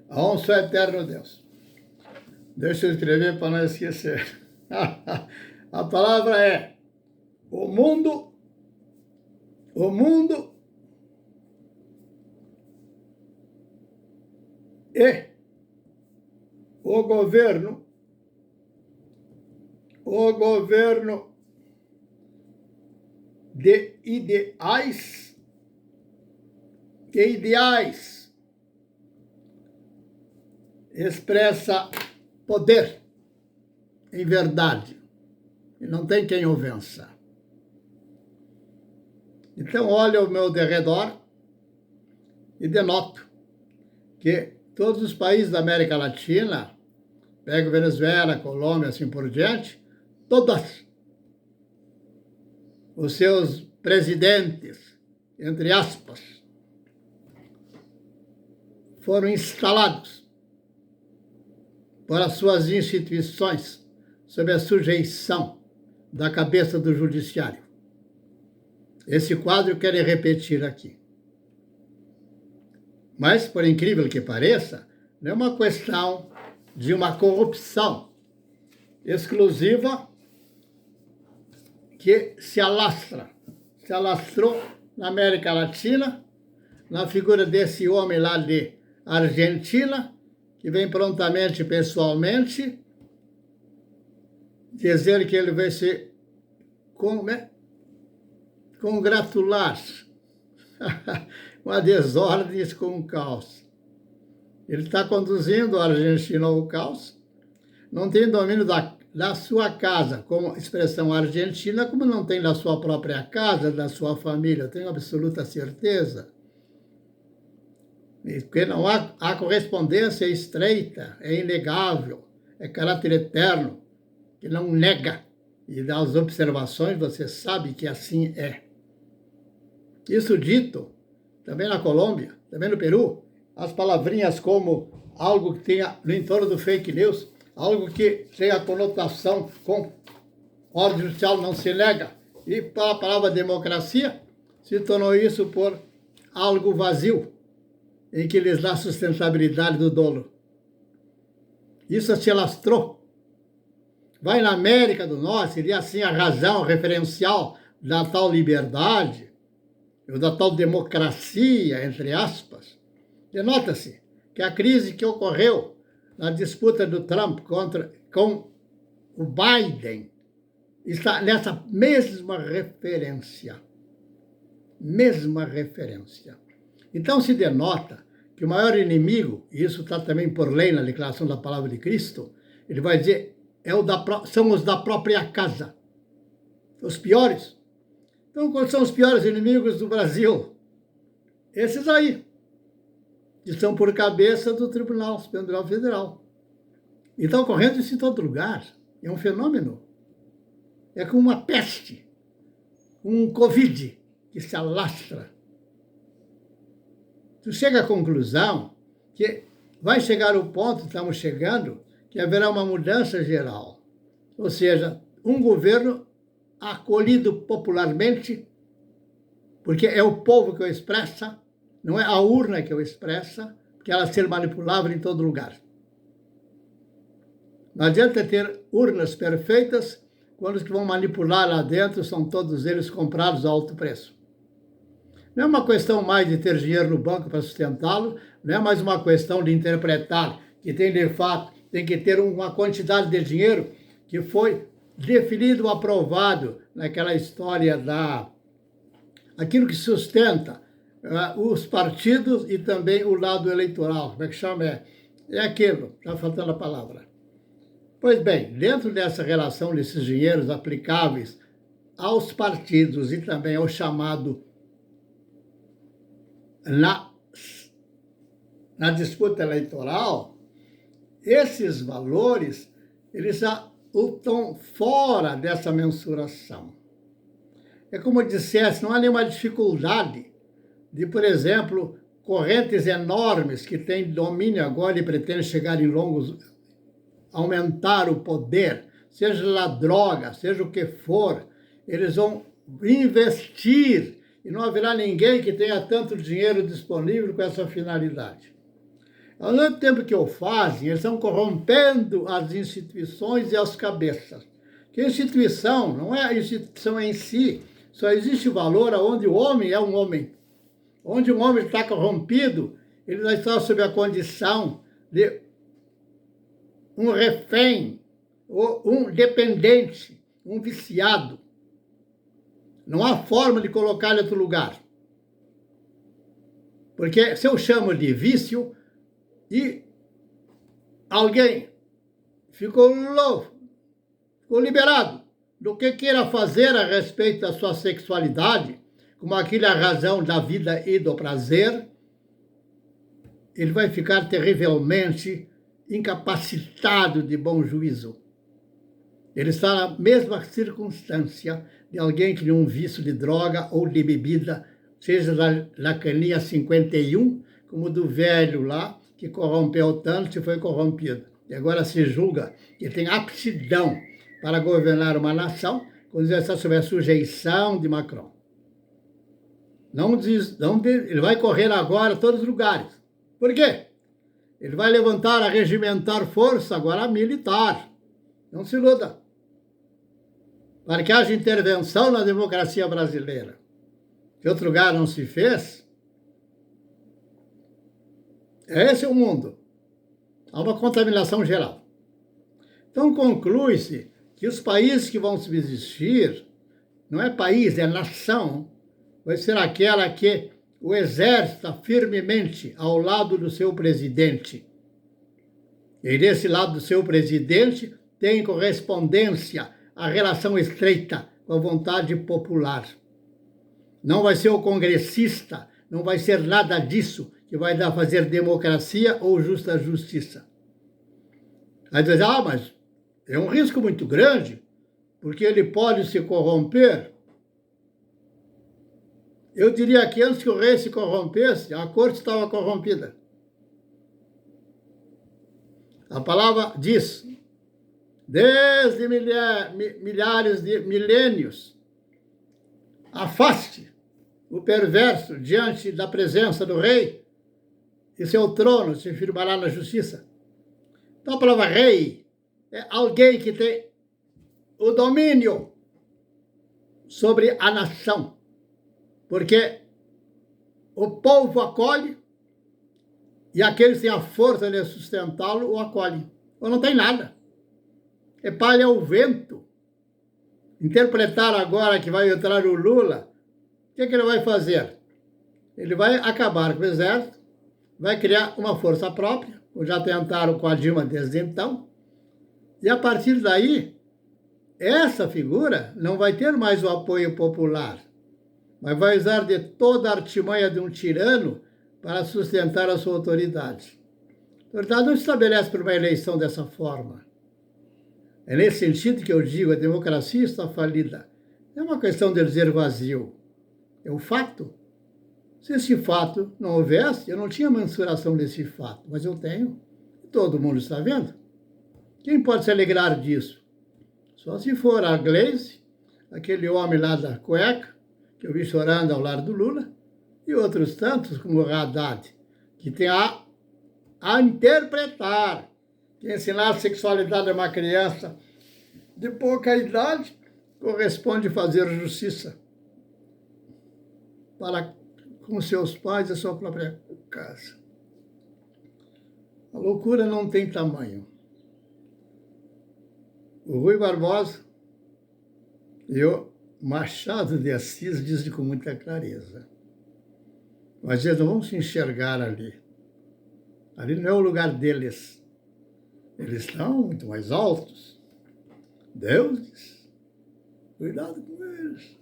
A um só eterno Deus. Deixa eu escrever para não esquecer. A palavra é: o mundo e o governo de ideais expressa poder em verdade, e não tem quem o vença. Então, olho ao meu derredor e denoto que todos os países da América Latina, pego Venezuela, Colômbia, assim por diante, todos os seus presidentes, entre aspas, foram instalados para suas instituições sob a sujeição da cabeça do judiciário. Esse quadro eu quero repetir aqui. Mas, por incrível que pareça, não é uma questão de uma corrupção exclusiva que se alastrou na América Latina, na figura desse homem lá de Argentina, que vem prontamente, pessoalmente, dizer que ele vai se congratular com a desordem e com o caos. Ele está conduzindo a Argentina ao caos, não tem domínio da sua casa, como expressão argentina, como não tem da sua própria casa, da sua família, eu tenho absoluta certeza. Porque não há correspondência estreita, é inegável, é caráter eterno, que não nega. E das observações você sabe que assim é. Isso dito, também na Colômbia, também no Peru, as palavrinhas como algo que tenha no entorno do fake news, algo que tenha conotação com ordem judicial não se nega, e para a palavra democracia, se tornou isso por algo vazio, em que lhes dá sustentabilidade do dolo. Isso se alastrou. Vai na América do Norte, seria assim a razão referencial da tal liberdade, ou da tal democracia, entre aspas. Denota-se que a crise que ocorreu na disputa do Trump com o Biden está nessa mesma referência. Mesma referência. Então se denota que o maior inimigo, e isso está também por lei na declaração da palavra de Cristo, ele vai dizer, são os da própria casa. Os piores. Então, quais são os piores inimigos do Brasil? Esses aí, que estão por cabeça do Tribunal Superior Federal. E estão ocorrendo isso em todo lugar. É um fenômeno. É como uma peste, um Covid que se alastra. Tu chega à conclusão que vai chegar o ponto, estamos chegando, que haverá uma mudança geral. Ou seja, um governo acolhido popularmente, porque é o povo que o expressa, não é a urna que o expressa, porque ela ser manipulável em todo lugar. Não adianta ter urnas perfeitas quando os que vão manipular lá dentro são todos eles comprados a alto preço. Não é uma questão mais de ter dinheiro no banco para sustentá-lo, não é mais uma questão de interpretar que tem, de fato, tem que ter uma quantidade de dinheiro que foi definido, aprovado naquela história aquilo que sustenta os partidos e também o lado eleitoral. Como é que chama? É aquilo, está faltando a palavra. Pois bem, dentro dessa relação desses dinheiros aplicáveis aos partidos e também ao chamado na disputa eleitoral, esses valores, eles já estão fora dessa mensuração. É como eu dissesse, não há nenhuma dificuldade de, por exemplo, correntes enormes que têm domínio agora e pretendem chegar em longos, aumentar o poder, seja lá droga, seja o que for, eles vão investir e não haverá ninguém que tenha tanto dinheiro disponível com essa finalidade. Ao mesmo tempo que o fazem, eles estão corrompendo as instituições e as cabeças. Que a instituição não é a instituição em si, só existe valor onde o homem é um homem. Onde um homem está corrompido, ele vai estar sob a condição de um refém, ou um dependente, um viciado. Não há forma de colocar em outro lugar. Porque se eu chamo de vício e alguém ficou louco, ficou liberado do que queira fazer a respeito da sua sexualidade, como aquilo é a razão da vida e do prazer, ele vai ficar terrivelmente incapacitado de bom juízo. Ele está na mesma circunstância de alguém que tem um vício de droga ou de bebida, seja da caninha 51, como do velho lá, que corrompeu tanto e foi corrompido. E agora se julga que tem aptidão para governar uma nação, quando ele está sob a sujeição de Macron. Ele vai correr agora a todos os lugares. Por quê? Ele vai levantar, a regimentar força agora militar. Não se iluda. Para que haja intervenção na democracia brasileira. Que outro lugar não se fez. Esse é o mundo. Há uma contaminação geral. Então conclui-se que os países que vão subsistir, não é país, é nação, vai ser aquela que o exercita firmemente ao lado do seu presidente. E desse lado do seu presidente tem correspondência a relação estreita com a vontade popular. Não vai ser o congressista, não vai ser nada disso que vai dar a fazer democracia ou justa justiça. Aí diz, mas é um risco muito grande, porque ele pode se corromper. Eu diria que antes que o rei se corrompesse, a corte estava corrompida. A palavra diz, desde milhares de milênios, afaste o perverso diante da presença do rei e seu trono se firmará na justiça. Então a palavra rei é alguém que tem o domínio sobre a nação, porque o povo acolhe e aqueles que têm a força de sustentá-lo o acolhem. Ou não tem nada. É palha ao vento. Interpretar agora que vai entrar o Lula, o que ele vai fazer? Ele vai acabar com o exército, vai criar uma força própria, ou já tentaram com a Dilma desde então, e a partir daí, essa figura não vai ter mais o apoio popular, mas vai usar de toda a artimanha de um tirano para sustentar a sua autoridade. A autoridade não se estabelece por uma eleição dessa forma. É nesse sentido que eu digo, a democracia está falida. Não é uma questão de dizer vazio. É um fato. Se esse fato não houvesse, eu não tinha mensuração desse fato, mas eu tenho. Todo mundo está vendo. Quem pode se alegrar disso? Só se for a Gleisi, aquele homem lá da cueca, que eu vi chorando ao lado do Lula, e outros tantos, como o Haddad, que tem a interpretar, que ensinar a sexualidade a uma criança de pouca idade corresponde fazer justiça para com seus pais e a sua própria casa. A loucura não tem tamanho. O Rui Barbosa e o Machado de Assis dizem com muita clareza. Mas eles não vão se enxergar ali. Ali não é o lugar deles. Eles estão muito mais altos. Deuses, cuidado com eles.